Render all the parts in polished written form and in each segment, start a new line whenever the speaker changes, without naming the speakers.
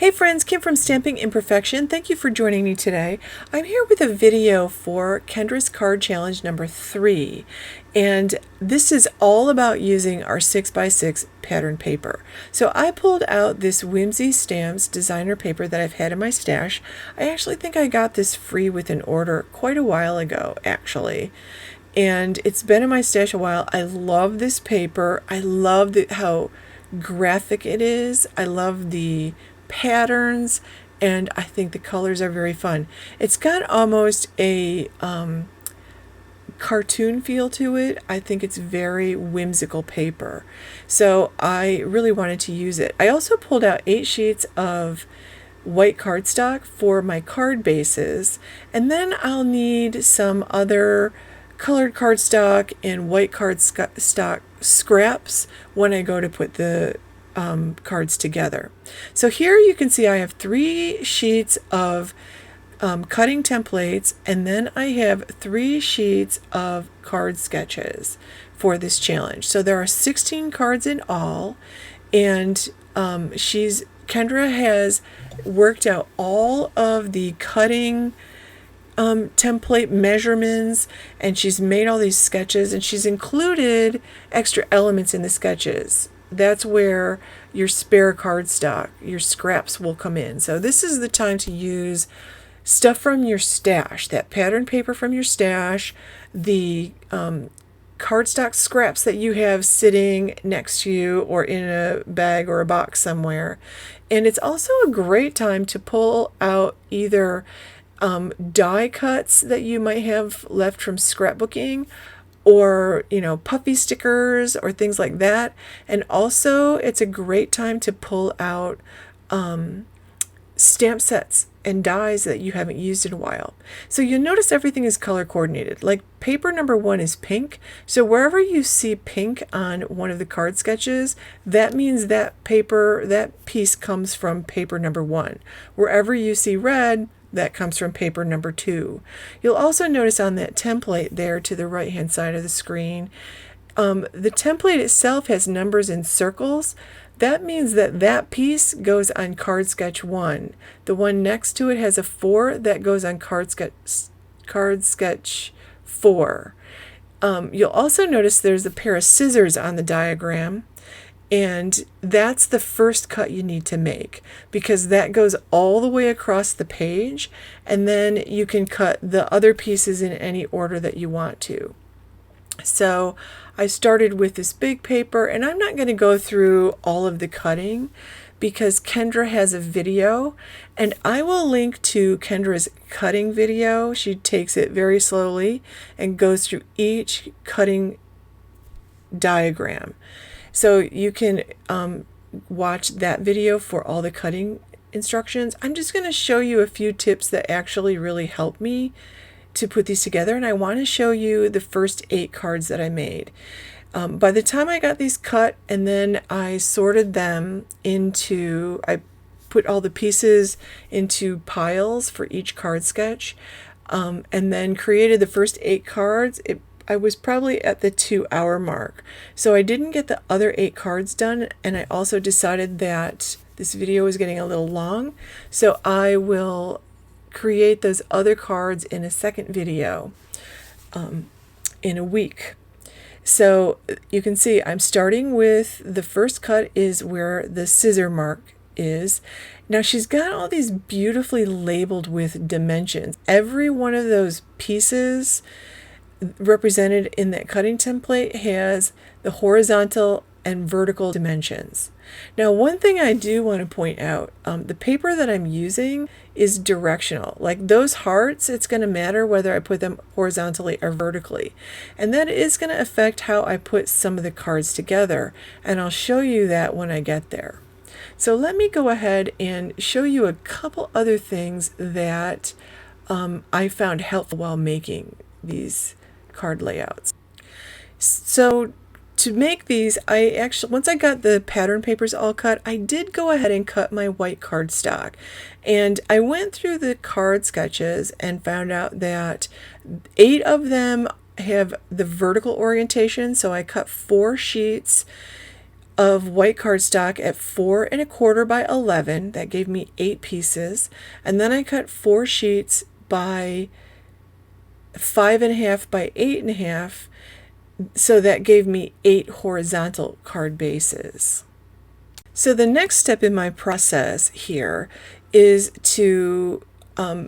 Hey friends, Kim from Stamping Imperfection. Thank you for joining me today. I'm here with a video for Kendra's Card Challenge number 3. And this is all about using our 6x6 pattern paper. So I pulled out this Whimsy Stamps designer paper that I've had in my stash. I actually think I got this free with an order quite a while ago, actually. And it's been in my stash a while. I love this paper. I love how graphic it is. I love the patterns, and I think the colors are very fun. It's got almost a cartoon feel to it. I think it's very whimsical paper, so I really wanted to use it. I also pulled out 8 sheets of white cardstock for my card bases, and then I'll need some other colored cardstock and white cardstock scraps when I go to put the cards together. So here you can see I have 3 sheets of cutting templates, and then I have 3 sheets of card sketches for this challenge. So there are 16 cards in all, and Kendra has worked out all of the cutting template measurements, and she's made all these sketches, and she's included extra elements in the sketches. That's where your spare cardstock, your scraps, will come in. So this is the time to use stuff from your stash, that pattern paper from your stash, the cardstock scraps that you have sitting next to you or in a bag or a box somewhere. And it's also a great time to pull out either die cuts that you might have left from scrapbooking, or puffy stickers or things like that. And also it's a great time to pull out stamp sets and dies that you haven't used in a while. So you'll notice everything is color coordinated. Like paper number 1 is pink, so wherever you see pink on one of the card sketches, that means that piece comes from paper number 1. Wherever you see red, that comes from paper number 2. You'll also notice on that template there to the right hand side of the screen, the template itself has numbers in circles. That means that piece goes on card sketch 1. The one next to it has a 4 that goes on card sketch 4. You'll also notice there's a pair of scissors on the diagram, and that's the first cut you need to make, because that goes all the way across the page, and then you can cut the other pieces in any order that you want to. So I started with this big paper, and I'm not going to go through all of the cutting because Kendra has a video, and I will link to Kendra's cutting video. She takes it very slowly and goes through each cutting diagram. So you can watch that video for all the cutting instructions. I'm just going to show you a few tips that actually really helped me to put these together, and I want to show you the first 8 cards that I made. By the time I got these cut, and then I sorted them I put all the pieces into piles for each card sketch, and then created the first 8 cards. I was probably at the 2-hour mark. So I didn't get the other 8 cards done, and I also decided that this video was getting a little long, so I will create those other cards in a second video in a week. So you can see I'm starting with the first cut is where the scissor mark is. Now she's got all these beautifully labeled with dimensions. Every one of those pieces represented in that cutting template has the horizontal and vertical dimensions. Now, one thing I do want to point out, the paper that I'm using is directional. Like those hearts, it's going to matter whether I put them horizontally or vertically. And that is going to affect how I put some of the cards together. And I'll show you that when I get there. So let me go ahead and show you a couple other things that I found helpful while making these card layouts. So to make these, once I got the pattern papers all cut, I did go ahead and cut my white cardstock. And I went through the card sketches and found out that 8 of them have the vertical orientation, so I cut 4 sheets of white cardstock at 4¼ by 11. That gave me 8 pieces. And then I cut 4 sheets by 5½ by 8½. So that gave me 8 horizontal card bases. So the next step in my process here is to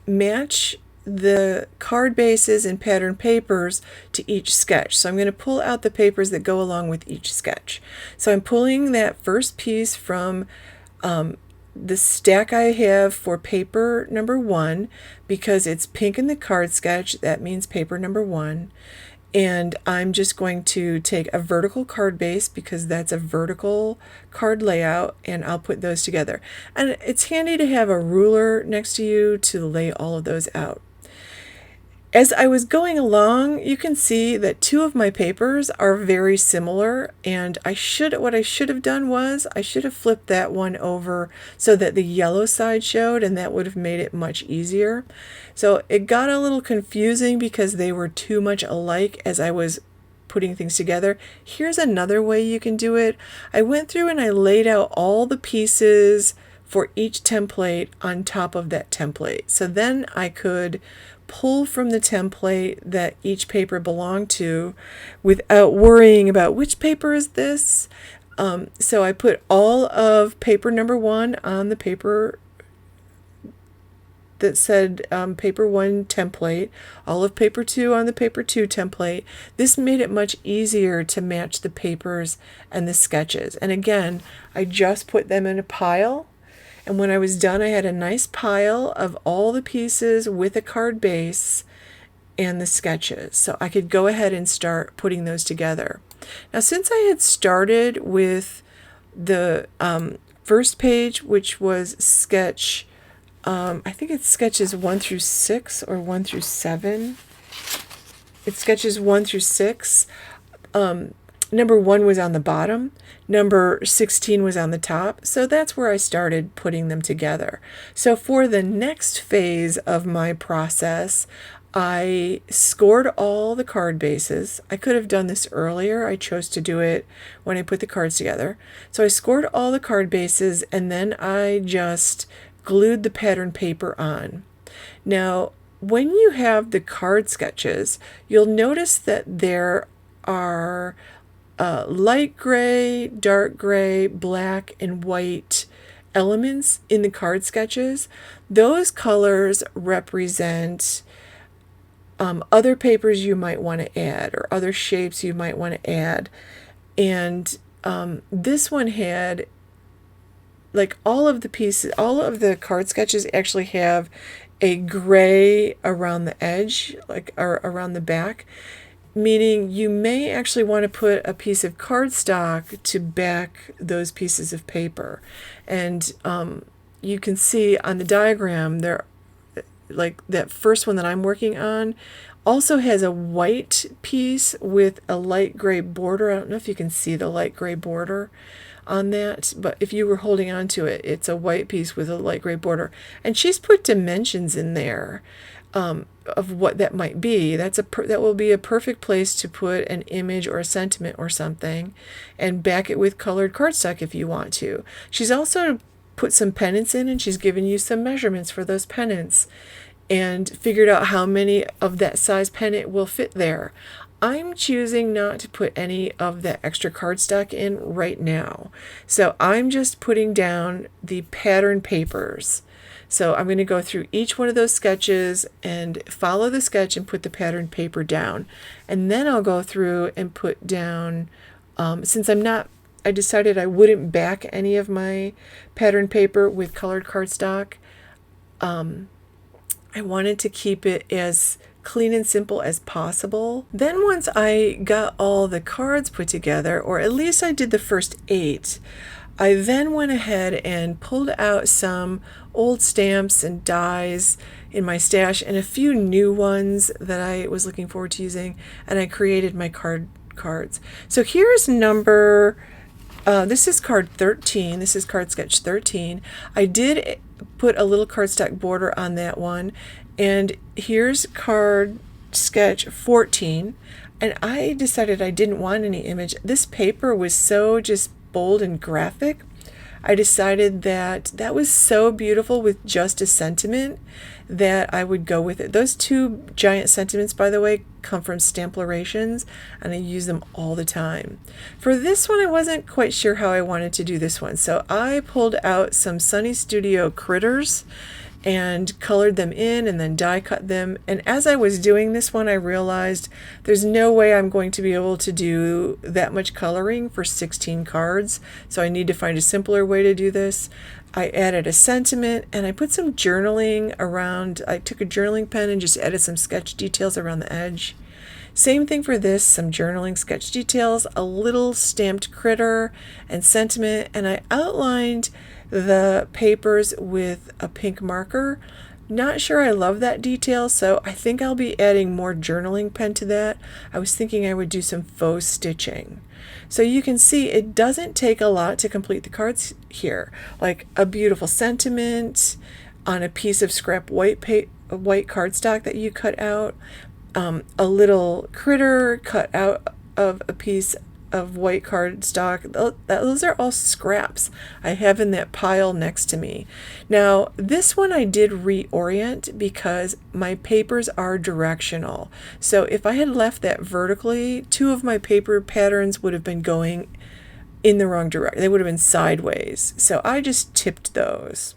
match the card bases and pattern papers to each sketch. So I'm going to pull out the papers that go along with each sketch. So I'm pulling that first piece from the stack I have for paper number 1 because it's pink in the card sketch. That means paper number 1. And I'm just going to take a vertical card base because that's a vertical card layout, and I'll put those together. And it's handy to have a ruler next to you to lay all of those out. As I was going along, you can see that 2 of my papers are very similar, and what I should have done was I should have flipped that one over so that the yellow side showed, and that would have made it much easier. So it got a little confusing because they were too much alike as I was putting things together. Here's another way you can do it. I went through and I laid out all the pieces for each template on top of that template. So then I could pull from the template that each paper belonged to without worrying about which paper is this. So I put all of paper number 1 on the paper that said paper 1 template, all of paper 2 on the paper 2 template. This made it much easier to match the papers and the sketches. And again, I just put them in a pile. And when I was done, I had a nice pile of all the pieces with a card base and the sketches. So I could go ahead and start putting those together. Now, since I had started with the first page, which was sketch, I think it's sketches 1 through 6 or 1 through 7. It's sketches 1 through 6. Number 1 was on the bottom, number 16 was on the top, so that's where I started putting them together. So for the next phase of my process, I scored all the card bases. I could have done this earlier. I chose to do it when I put the cards together. So I scored all the card bases, and then I just glued the pattern paper on. Now, when you have the card sketches, you'll notice that there are light gray, dark gray, black, and white elements in the card sketches. Those colors represent other papers you might want to add or other shapes you might want to add. And this one had, like, all of the pieces, all of the card sketches actually have a gray around the edge, like, or around the back, meaning you may actually want to put a piece of cardstock to back those pieces of paper. And you can see on the diagram there, like that first one that I'm working on also has a white piece with a light gray border. I don't know if you can see the light gray border on that, but if you were holding on to it, it's a white piece with a light gray border. And she's put dimensions in there of what that might be. That will be a perfect place to put an image or a sentiment or something, and back it with colored cardstock if you want to. She's also put some pennants in, and she's given you some measurements for those pennants and figured out how many of that size pennant will fit there. I'm choosing not to put any of that extra cardstock in right now. So I'm just putting down the pattern papers. So I'm going to go through each one of those sketches and follow the sketch and put the pattern paper down. And then I'll go through and put down, I decided I wouldn't back any of my pattern paper with colored cardstock. I wanted to keep it as clean and simple as possible. Then once I got all the cards put together, or at least I did the first 8, I then went ahead and pulled out some old stamps and dies in my stash and a few new ones that I was looking forward to using, and I created my cards. So here's this is card 13. This is card sketch 13. I did put a little cardstock border on that one, and here's card sketch 14. And I decided I didn't want any image. This paper was so just bold and graphic, I decided that that was so beautiful with just a sentiment that I would go with it. Those two giant sentiments, by the way, come from Stamplerations, and I use them all the time. For this one, I wasn't quite sure how I wanted to do this one, so I pulled out some Sunny Studio critters and colored them in and then die cut them. And as I was doing this one, I realized there's no way I'm going to be able to do that much coloring for 16 cards, so I need to find a simpler way to do this. I added a sentiment and I put some journaling around. I took a journaling pen and just added some sketch details around the edge. Same thing for this, some journaling sketch details, a little stamped critter and sentiment, and I outlined the papers with a pink marker. Not sure I love that detail, so I think I'll be adding more journaling pen to that. I was thinking I would do some faux stitching. So you can see it doesn't take a lot to complete the cards here, like a beautiful sentiment on a piece of scrap white cardstock that you cut out, a little critter cut out of a piece of white cardstock. Those are all scraps I have in that pile next to me. Now, this one I did reorient because my papers are directional. So if I had left that vertically, two of my paper patterns would have been going in the wrong direction. They would have been sideways. So I just tipped those.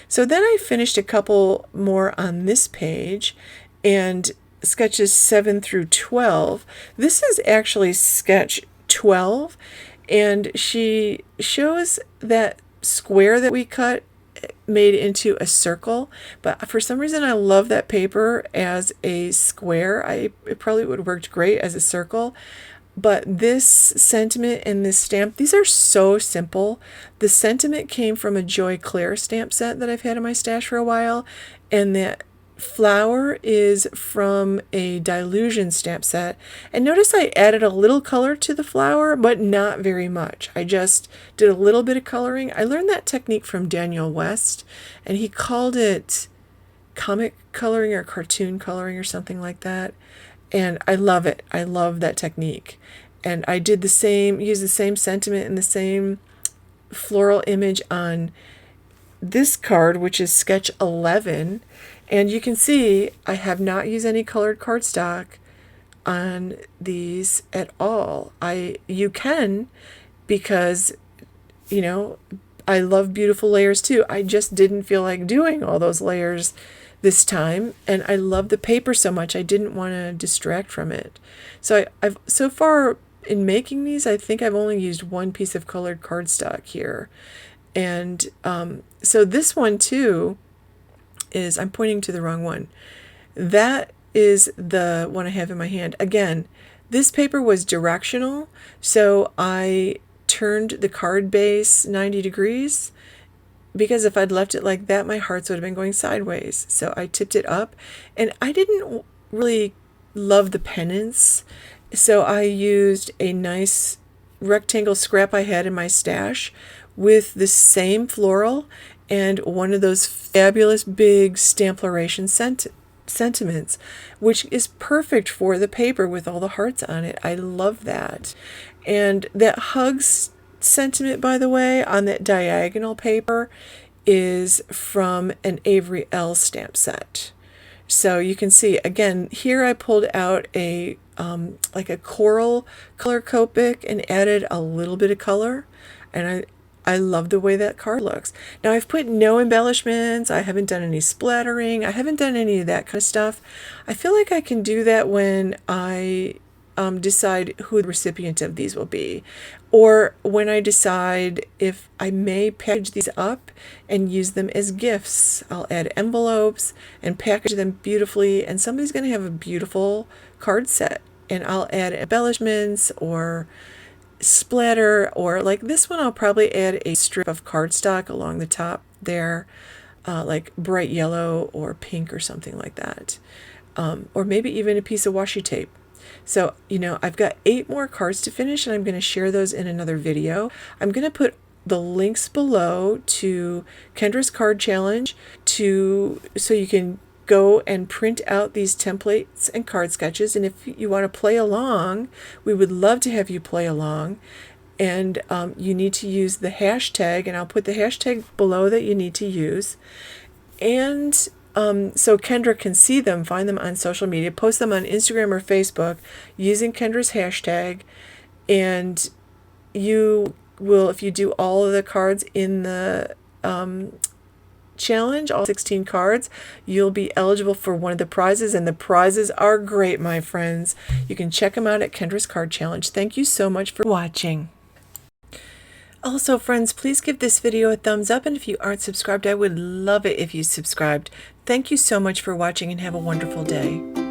So then I finished a couple more on this page, and sketches 7 through 12. This is actually sketch 12, and she shows that square that we cut made into a circle, but for some reason I love that paper as a square. It probably would have worked great as a circle, but this sentiment and this stamp, these are so simple. The sentiment came from a Joy Claire stamp set that I've had in my stash for a while, and that flower is from a Dilution stamp set. And notice I added a little color to the flower, but not very much. I just did a little bit of coloring. I learned that technique from Daniel West, and he called it comic coloring or cartoon coloring or something like that. And I love it. I love that technique. And I did the same, used the same sentiment and the same floral image on this card, which is sketch 11. And you can see I have not used any colored cardstock on these at all. You can, because, you know, I love beautiful layers too. I just didn't feel like doing all those layers this time, and I love the paper so much I didn't want to distract from it. So I've so far in making these, I think I've only used one piece of colored cardstock here. And so this one too is, I'm pointing to the wrong one. That is the one I have in my hand. Again, this paper was directional, so I turned the card base 90 degrees, because if I'd left it like that, my hearts would have been going sideways. So I tipped it up, and I didn't really love the pennants, so I used a nice rectangle scrap I had in my stash with the same floral and one of those fabulous big Stamplerations sentiments, which is perfect for the paper with all the hearts on it. I love that. And that hugs sentiment, by the way, on that diagonal paper is from an Avery L stamp set. So you can see, again, here I pulled out a like a coral color Copic and added a little bit of color, and I love the way that card looks. Now, I've put no embellishments. I haven't done any splattering. I haven't done any of that kind of stuff. I feel like I can do that when I decide who the recipient of these will be, or when I decide if I may package these up and use them as gifts. I'll add envelopes and package them beautifully, and somebody's going to have a beautiful card set, and I'll add embellishments or splatter, or like this one I'll probably add a strip of cardstock along the top there, like bright yellow or pink or something like that, or maybe even a piece of washi tape. So, you know, I've got 8 more cards to finish, and I'm going to share those in another video. I'm going to put the links below to Kendra's Card Challenge so you can go and print out these templates and card sketches. And if you want to play along, we would love to have you play along. and you need to use the hashtag, and I'll put the hashtag below that you need to use. And so Kendra can see them, find them on social media, post them on Instagram or Facebook using Kendra's hashtag. And you will, if you do all of the cards in the challenge, all 16 cards, you'll be eligible for one of the prizes, and the prizes are great, my friends. You can check them out at Kendra's Card Challenge. Thank you so much for watching. Also, friends, please give this video a thumbs up, and if you aren't subscribed, I would love it if you subscribed. Thank you so much for watching, and have a wonderful day.